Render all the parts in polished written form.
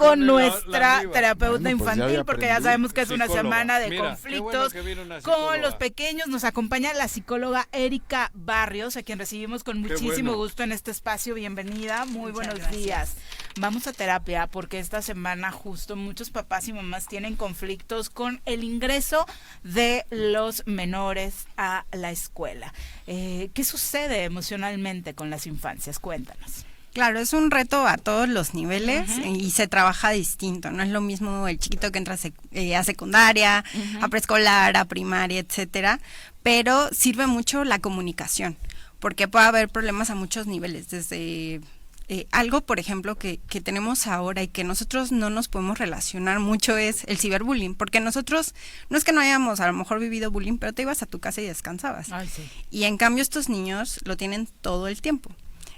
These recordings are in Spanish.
con nuestra terapeuta Bueno, pues infantil, porque ya sabemos que es una Psicóloga. semana de Mira, conflictos qué bueno que vino una con psicóloga. los pequeños. Nos acompaña la psicóloga Erika Barrios, a quien recibimos con muchísimo gusto en este espacio. Bienvenida, muy buenos días. Vamos a terapia porque esta semana justo muchos papás y mamás tienen conflictos con el ingreso de los menores a la escuela. ¿Qué sucede emocionalmente con las infancias? Cuéntanos. Claro, es un reto a todos los niveles y se trabaja distinto. No es lo mismo el chiquito que entra a secundaria, a preescolar, a primaria, etcétera, pero sirve mucho la comunicación, porque puede haber problemas a muchos niveles, desde algo, por ejemplo, que tenemos ahora y que nosotros no nos podemos relacionar mucho es el ciberbullying, porque nosotros, no es que no hayamos a lo mejor vivido bullying, pero te ibas a tu casa y descansabas. Ay, sí. Y en cambio estos niños lo tienen todo el tiempo.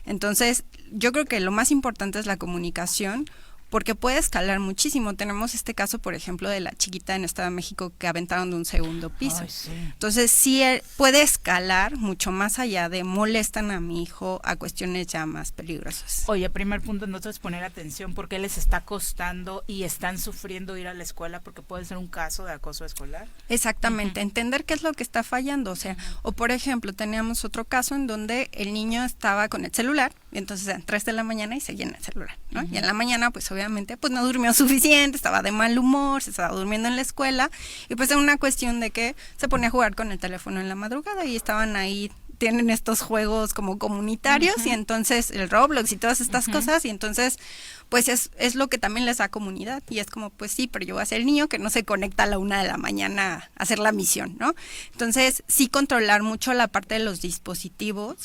Entonces, yo creo que lo más importante es la comunicación, porque puede escalar muchísimo. Tenemos este caso, por ejemplo, de la chiquita en Estado de México que aventaron de un segundo piso. Ay, sí. Entonces, sí puede escalar mucho más allá de molestan a mi hijo a cuestiones ya más peligrosas. Oye, primer punto entonces poner atención porque les está costando y están sufriendo ir a la escuela, porque puede ser un caso de acoso escolar. Exactamente, entender qué es lo que está fallando, o sea, o por ejemplo, teníamos otro caso en donde el niño estaba con el celular, y entonces a las 3 de la mañana y seguía en el celular, ¿no? Y en la mañana, pues obviamente, pues no durmió suficiente, estaba de mal humor, se estaba durmiendo en la escuela, y pues era una cuestión de que se ponía a jugar con el teléfono en la madrugada y estaban ahí, tienen estos juegos como comunitarios y entonces el Roblox y todas estas cosas, y entonces pues es lo que también les da comunidad, y es como pues sí, pero yo voy a ser el niño que no se conecta a la 1 de la mañana a hacer la misión, ¿no? Entonces sí controlar mucho la parte de los dispositivos,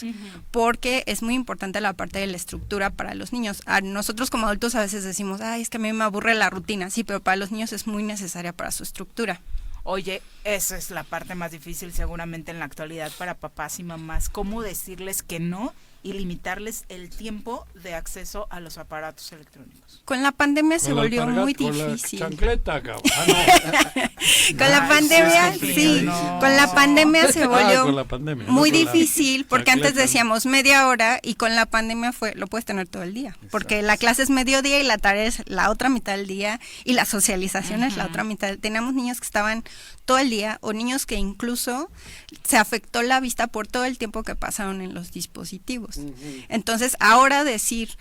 porque es muy importante la parte de la estructura para los niños. A nosotros como adultos a veces decimos, ay, es que a mí me aburre la rutina, sí, pero para los niños es muy necesaria para su estructura. Oye, esa es la parte más difícil seguramente en la actualidad para papás y mamás, cómo decirles que no y limitarles el tiempo de acceso a los aparatos electrónicos. Con la pandemia se volvió muy Con difícil. la chancleta, cabrón. Con la pandemia, sí, no. con la pandemia se volvió con la pandemia, muy no con la difícil, porque antes chancleta. decíamos media hora y con la pandemia lo puedes tener todo el día, porque la clase es mediodía y la tarea es la otra mitad del día y la socialización es la otra mitad. Teníamos niños que estaban todo el día, o niños que incluso se afectó la vista por todo el tiempo que pasaron en los dispositivos. Entonces ahora decir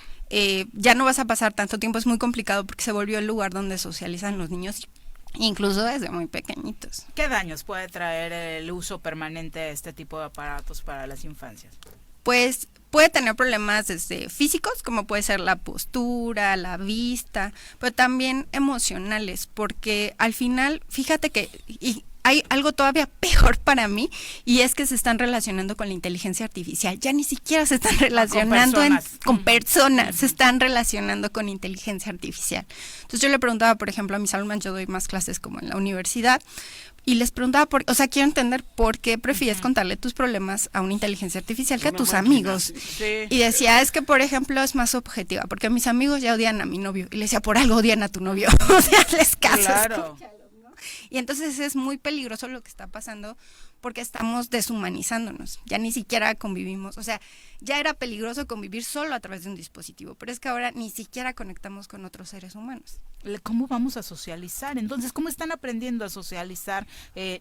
ya no vas a pasar tanto tiempo es muy complicado, porque se volvió el lugar donde socializan los niños, incluso desde muy pequeñitos. ¿Qué daños puede traer el uso permanente de este tipo de aparatos para las infancias? Pues puede tener problemas desde físicos, como puede ser la postura, la vista, pero también emocionales, porque al final, fíjate que hay algo todavía peor para mí, y es que se están relacionando con la inteligencia artificial. Ya ni siquiera se están relacionando con personas, se están relacionando con inteligencia artificial. Entonces yo le preguntaba, por ejemplo, a mis alumnos, yo doy más clases como en la universidad, y les preguntaba, quiero entender por qué prefieres contarle tus problemas a una inteligencia artificial que a tus amigos. Sí. Y decía, es que por ejemplo es más objetiva, porque mis amigos ya odian a mi novio. Y le decía, por algo odian a tu novio. O sea, les caso. Claro. Y entonces es muy peligroso lo que está pasando, porque estamos deshumanizándonos, ya ni siquiera convivimos, o sea, ya era peligroso convivir solo a través de un dispositivo, pero es que ahora ni siquiera conectamos con otros seres humanos. ¿Cómo vamos a socializar? Entonces, ¿cómo están aprendiendo a socializar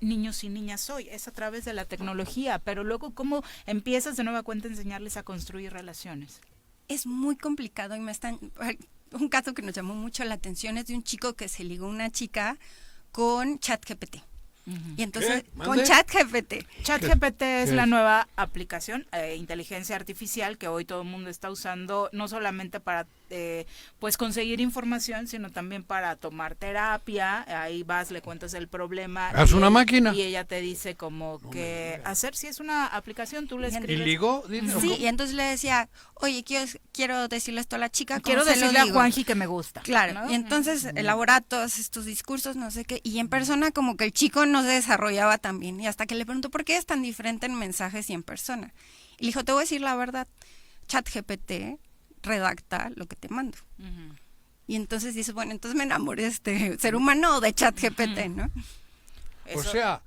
niños y niñas hoy? Es a través de la tecnología, pero luego, ¿cómo empiezas de nueva cuenta a enseñarles a construir relaciones? Es muy complicado, y un caso que nos llamó mucho la atención es de un chico que se ligó a una chica con ChatGPT. Y entonces, con ChatGPT. ChatGPT es la nueva aplicación, inteligencia artificial, que hoy todo el mundo está usando, no solamente para pues conseguir información, sino también para tomar terapia. Ahí vas, le cuentas el problema. ¿Es una máquina? Y ella te dice como que hacer, si es una aplicación, tú le escribes. ¿Y ligó? Sí, y entonces le decía, oye, quiero decirle esto a la chica. Quiero decirle a Juanji que me gusta. Claro, ¿no? y entonces elabora todos estos discursos, no sé qué, y en persona como que el chico no se desarrollaba tan bien, y hasta que le preguntó por qué es tan diferente en mensajes y en persona. Y le dijo, te voy a decir la verdad, ChatGPT redacta lo que te mando. Y entonces dice, bueno, entonces me enamoré de este ser humano o de ChatGPT, ¿no? O sea,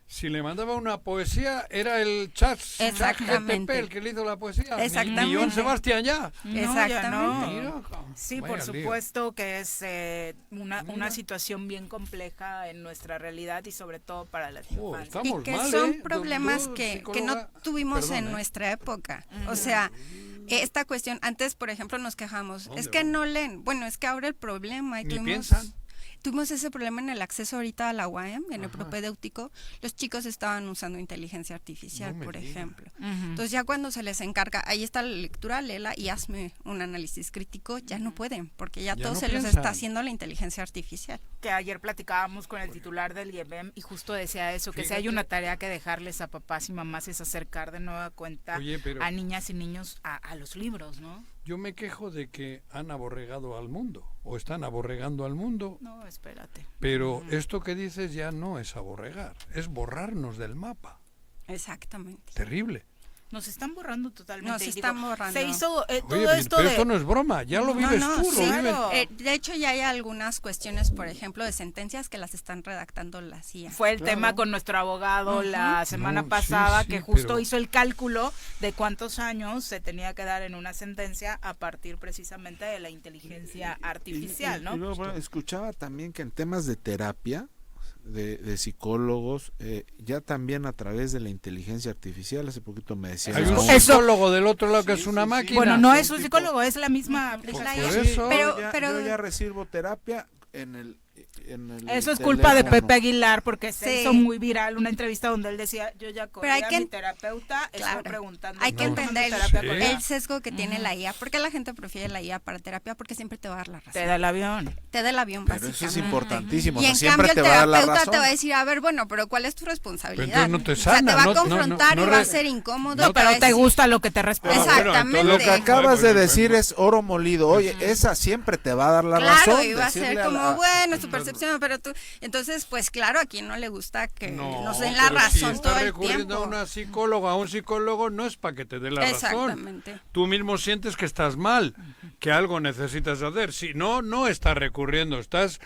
si le mandaba una poesía, era el chat Exactamente. GTP el que le hizo la poesía. Exactamente. Ni Joan Sebastián ya. No, Exactamente. ya no. Mira, Sí, vaya por lío. supuesto que es una situación bien compleja en nuestra realidad y sobre todo para las infancias. Estamos Y que mal, son ¿eh? problemas Doctor, que no psicóloga. tuvimos Perdón, en ¿eh? nuestra época. O sea, esta cuestión, antes, por ejemplo, nos quejamos, ¿Dónde es que vamos? no leen. Bueno, es que ahora el problema, y Ni piensan. tuvimos ese problema en el acceso ahorita a la UAM, en el propedéutico, los chicos estaban usando inteligencia artificial, No me por diga. ejemplo. Ujú. Entonces ya cuando se les encarga, ahí está la lectura, léela y hazme un análisis crítico, ya no pueden, porque ya Ya todo no se los piensan. está haciendo la inteligencia artificial. Que ayer platicábamos con el titular del IEBEM y justo decía eso, que si hay Fíjate. una tarea que dejarles a papás y mamás es acercar de nueva cuenta Oye, pero- a niñas y niños a los libros, ¿no? Yo me quejo de que han aborregado al mundo, o están aborregando al mundo, No, espérate. pero esto que dices ya no es aborregar, es borrarnos del mapa. Exactamente. Terrible. Nos están borrando totalmente. Nos y digo, están borrando. Se hizo Oye, todo esto pero de... esto no es broma, ya lo vives no, tú, sí. lo viven. Claro. De hecho, ya hay algunas cuestiones, por ejemplo, de sentencias que las están redactando la CIA. Fue el Claro. tema con nuestro abogado la semana No, sí, pasada, sí, que justo pero- hizo el cálculo de cuántos años se tenía que dar en una sentencia a partir precisamente de la inteligencia artificial, ¿no? Y luego, bueno, escuchaba también que en temas de terapia, de psicólogos, ya también a través de la inteligencia artificial, hace poquito me decía... Hay un Eso- psicólogo del otro lado que Sí, es una sí, sí. máquina. Bueno, no un es un tipo- psicólogo, es la misma Es la aplicación. Por IA. eso. Pero- yo ya recibo terapia en el Eso es culpa de teléfono. Pepe Aguilar porque se Sí. hizo muy viral una entrevista donde él decía, yo ya corrí Pero hay a que- mi terapeuta, Claro. estoy preguntando. Hay que ¿cómo tomas entender terapia Sí. con ella? el sesgo que tiene la IA. ¿Por qué la gente prefiere la IA para terapia? Porque siempre te va a dar la razón. Te da el avión. Te da el avión, Pero eso es básicamente. importantísimo, Y o sea, en siempre cambio te el va a dar la terapeuta razón. te va a decir, a ver, bueno, pero ¿cuál es tu responsabilidad? Pero entonces no te O sea, te sana, va a no- no- confrontar no y va a re- ser incómodo. no, te va a Pero te decir- gusta lo que te responde. Exactamente. Lo que acabas de Bueno, decir bueno. es oro molido. Oye, esa siempre te va a dar la Claro, razón. y va a decirle ser a como, la- bueno, es tu percepción, pero tú... Entonces, pues claro, a quien no le gusta que nos den la pero si razón estás todo el recurriendo tiempo. a una psicóloga, a un psicólogo, no es para que te dé la razón. Exactamente. Tú mismo sientes que estás mal, que algo necesitas hacer. Si no, no estás recurriendo, estás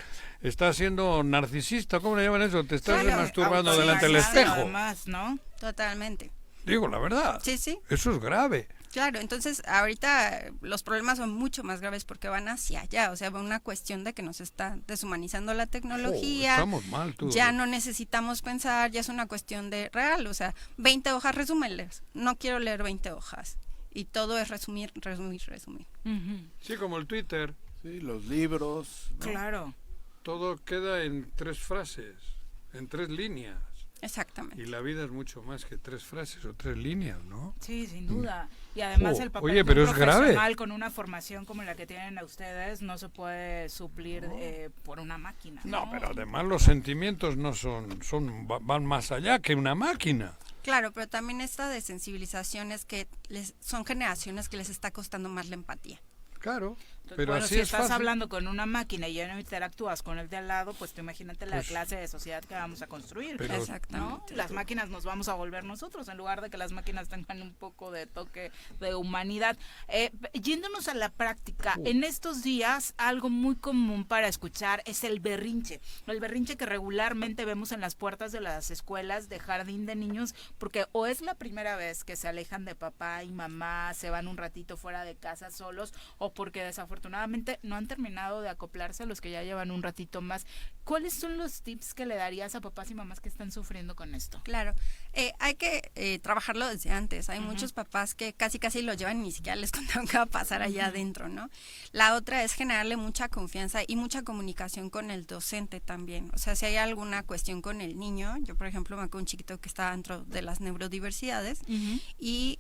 siendo narcisista, ¿cómo le llaman eso? Te estás Claro. masturbando Sí, delante del exacto, espejo. Además, ¿no? Totalmente. Digo la verdad. Sí, sí. Eso es grave. Claro, entonces ahorita los problemas son mucho más graves porque van hacia allá, o sea, va una cuestión de que nos está deshumanizando la tecnología, estamos mal, tú. ya no necesitamos pensar, ya es una cuestión de real, o sea, 20 hojas, resúmeles, no quiero leer 20 hojas, y todo es resumir, resumir, resumir. Ujú. Sí, como el Twitter. Sí, los libros. ¿no? Claro. Todo queda en 3 frases, en 3 líneas. Exactamente. Y la vida es mucho más que 3 frases o 3 líneas, ¿no? Sí, sin duda. Y además Oh, el papel oye, de un pero es grave. profesional con una formación como la que tienen a ustedes no se puede suplir por una máquina. No, pero además los sentimientos no van más allá que una máquina. Claro, pero también esta desensibilización es que son generaciones que les está costando más la empatía. Claro, Entonces, pero bueno, así si es estás fácil. hablando con una máquina y ya no interactúas con el de al lado, pues tú imagínate la Pues- clase de sociedad que vamos a construir. Pero- ¿no? Exactamente. Las máquinas nos vamos a volver nosotros en lugar de que las máquinas tengan un poco de toque de humanidad. Yéndonos a la práctica, en estos días algo muy común para escuchar es el berrinche que regularmente vemos en las puertas de las escuelas de jardín de niños, porque o es la primera vez que se alejan de papá y mamá, se van un ratito fuera de casa solos, o porque desafortunadamente no han terminado de acoplarse a los que ya llevan un ratito más. ¿Cuáles son los tips que le darías a papás y mamás que están sufriendo con esto? Claro, hay que trabajarlo desde antes. Hay muchos papás que casi lo llevan y ni siquiera les contaron qué va a pasar allá adentro, ¿no? La otra es generarle mucha confianza y mucha comunicación con el docente también. O sea, si hay alguna cuestión con el niño, yo por ejemplo me acuerdo un chiquito que estaba dentro de las neurodiversidades y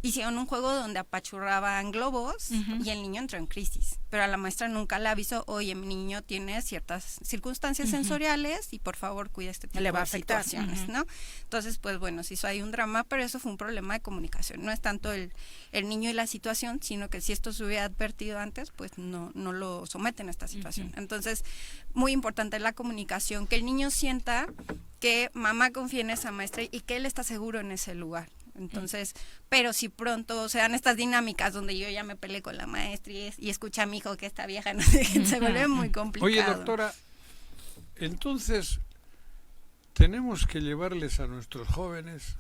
hicieron un juego donde apachurraban globos y el niño entró en crisis, pero a la maestra nunca le avisó, oye, mi niño tiene ciertas circunstancias sensoriales y por favor cuida este tipo Le va a de afectar. situaciones, ¿no? Entonces, pues bueno, se hizo ahí un drama, pero eso fue un problema de comunicación, no es tanto el niño y la situación, sino que si esto se hubiera advertido antes, pues no lo someten a esta situación. Entonces, muy importante la comunicación, que el niño sienta que mamá confía en esa maestra y que él está seguro en ese lugar. Entonces, pero si pronto se dan estas dinámicas donde yo ya me peleé con la maestra y escucha a mi hijo que esta vieja no sé qué, se vuelve muy complicado. Oye, doctora, entonces, tenemos que llevarles a nuestros jóvenes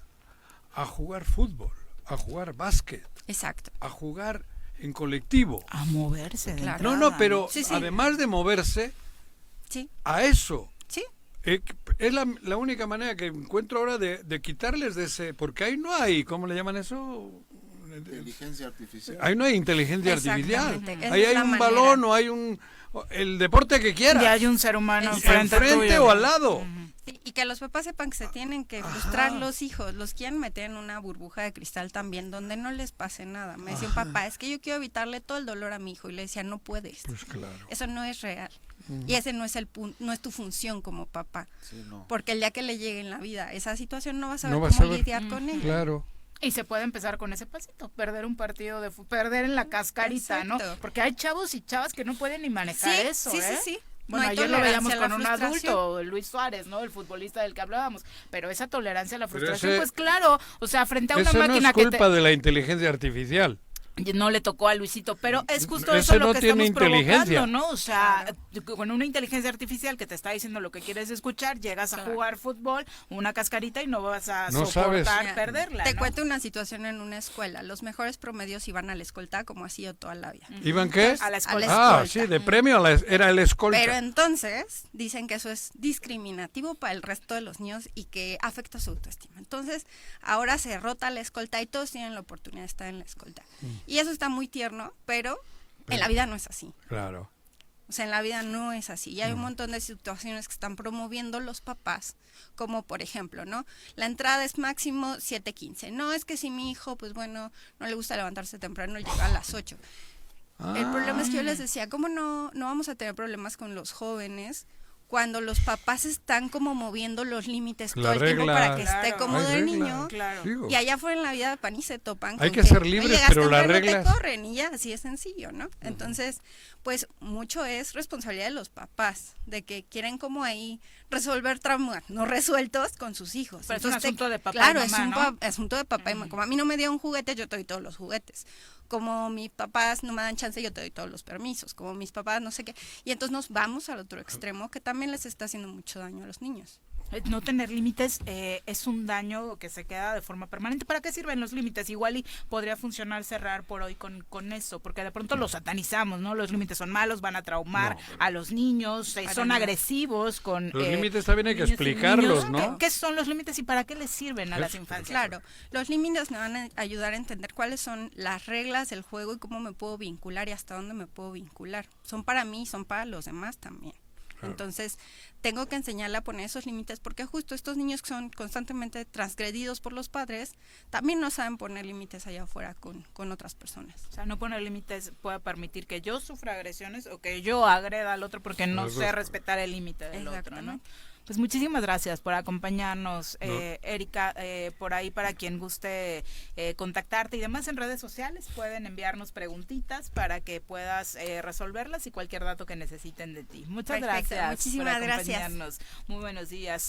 a jugar fútbol, a jugar básquet, Exacto. a jugar en colectivo. A moverse. de Claro. entrada, Pero Sí, sí. además de moverse, Sí, a eso. sí. Es la única manera que encuentro ahora de quitarles de ese... Porque ahí no hay, ¿cómo le llaman eso? Inteligencia artificial. Ahí no hay inteligencia artificial. Exactamente, esa Ahí es hay la un manera. balón o hay el deporte que quieras. Y hay un ser humano Exacto. enfrente tuyo. o al lado. Sí, y que los papás sepan que se tienen que frustrar los hijos, los quieren meter en una burbuja de cristal también, donde no les pase nada. Me decía un papá, es que yo quiero evitarle todo el dolor a mi hijo, y le decía, no puedes. Pues claro. Eso no es real. Y ese no es no es tu función como papá. Sí, no. Porque el día que le llegue en la vida esa situación no vas a No ver vas a cómo ver. lidiar con ella. Claro. Y se puede empezar con ese pasito, perder un partido de fútbol, perder en la cascarita, ¿no? Exacto. Porque hay chavos y chavas que no pueden ni manejar Sí, eso, sí, ¿eh? sí, sí. Bueno, No hay ayer lo veíamos tolerancia a con la un frustración. adulto, Luis Suárez, ¿no? El futbolista del que hablábamos. Pero esa tolerancia a la Pero frustración, ese- pues claro, o sea, frente a una Eso no máquina es que culpa de la inteligencia artificial. no le tocó a Luisito, pero es justo Ese eso lo no que tiene estamos inteligencia. provocando, ¿no? O sea, con una inteligencia artificial que te está diciendo lo que quieres escuchar, llegas a Claro. jugar fútbol, una cascarita y no vas a No soportar sabes. Mira, perderla, Te ¿no? cuento una situación en una escuela. Los mejores promedios iban a la escolta, como ha sido toda la vida. ¿Iban qué? A la escuela. Ah, escolta. sí, de premio era el escolta. Pero entonces dicen que eso es discriminativo para el resto de los niños y que afecta su autoestima. Entonces, ahora se rota la escolta y todos tienen la oportunidad de estar en la escolta. Y eso está muy tierno, pero en la vida no es así. Claro. O sea, en la vida no es así. Y hay un montón de situaciones que están promoviendo los papás, como por ejemplo, ¿no? La entrada es máximo 7:15. No, es que si mi hijo, pues bueno, no le gusta levantarse temprano, llega a las 8. El problema es que yo les decía, ¿cómo no vamos a tener problemas con los jóvenes cuando los papás están como moviendo los límites todo Las el tiempo para que reglas. esté Claro. cómodo Hay el reglas. niño? Claro. Digo. Y allá afuera en la vida pan y se topan Hay con que ser "No libres, llegaste pero las temprano, reglas- te corren", y ya, así es sencillo, ¿no? Entonces, pues mucho es responsabilidad de los papás, de que quieren como ahí resolver traumas no resueltos con sus hijos. Pero es un Entonces, asunto de papá y claro, mamá, es un ¿no? asunto de papá y mamá. Como a mí no me dio un juguete, yo te doy todos los juguetes. Como mis papás no me dan chance, yo te doy todos los permisos. Como mis papás no sé qué. Y entonces nos vamos al otro extremo, que también les está haciendo mucho daño a los niños. No tener límites es un daño que se queda de forma permanente. ¿Para qué sirven los límites? Igual y podría funcionar cerrar por hoy con eso, porque de pronto los satanizamos, ¿no? Los límites son malos, van a traumar a los niños, son nada. agresivos con... Los límites también hay que niños y explicarlos, niños. ¿no? ¿Qué son los límites y para qué les sirven a las infancias? Claro, los límites me van a ayudar a entender cuáles son las reglas del juego y cómo me puedo vincular y hasta dónde me puedo vincular. Son para mí, son para los demás también. Entonces, tengo que enseñarle a poner esos límites porque justo estos niños que son constantemente transgredidos por los padres, también no saben poner límites allá afuera con otras personas. O sea, no poner límites puede permitir que yo sufra agresiones o que yo agreda al otro porque no Las sé dos. respetar el límite del otro, ¿no? Exactamente. Pues muchísimas gracias por acompañarnos, No. Erika. Por ahí, para quien guste contactarte y demás en redes sociales, pueden enviarnos preguntitas para que puedas resolverlas y cualquier dato que necesiten de ti. Muchas Perfecto, gracias muchísimas por gracias. acompañarnos. Muy buenos días.